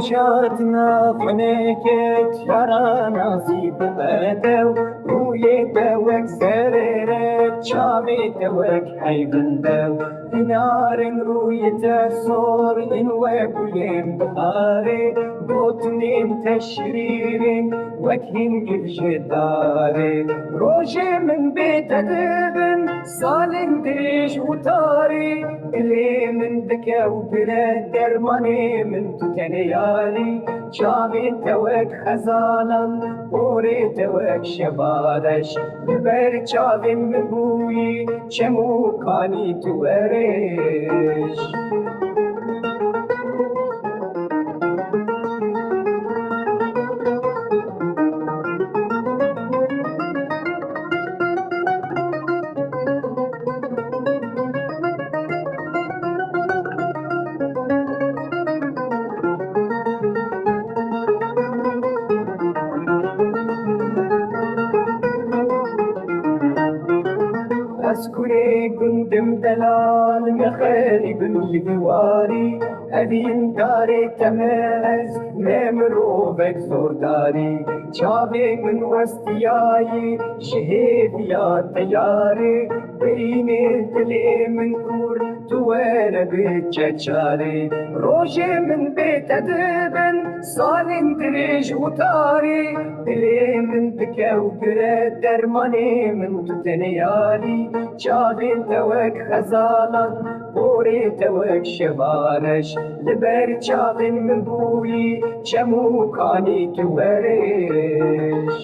کشاتنا خنکت یارا نصیب بدو روی دوک سرره چاوی دوک حیبندو نارن روی تسور این وکلیم بخاره بوتنیم تشریرین وکیم گرشداره روش من بیت دبن سالن دیش وطاری اللي من دكا وبلا درماني من تتنيالي شامي توك خزانا بوري توك شبادش ببر شامي من بوي شمو كاني تورش أسكري كنتم دلال مخاري بالجواري أدين داري تماز نمرو بكسور داري شابي من وستياي شهيد يا تياري بريني دلي من كور توار بتشاري روشي من بيت أدبن صالين دريج وطاري دلي من بكا وقرا درماني من تتنيالي شابين توك خزالا بوري توك شبارش لبر شابين من بوي شمو كاني تورش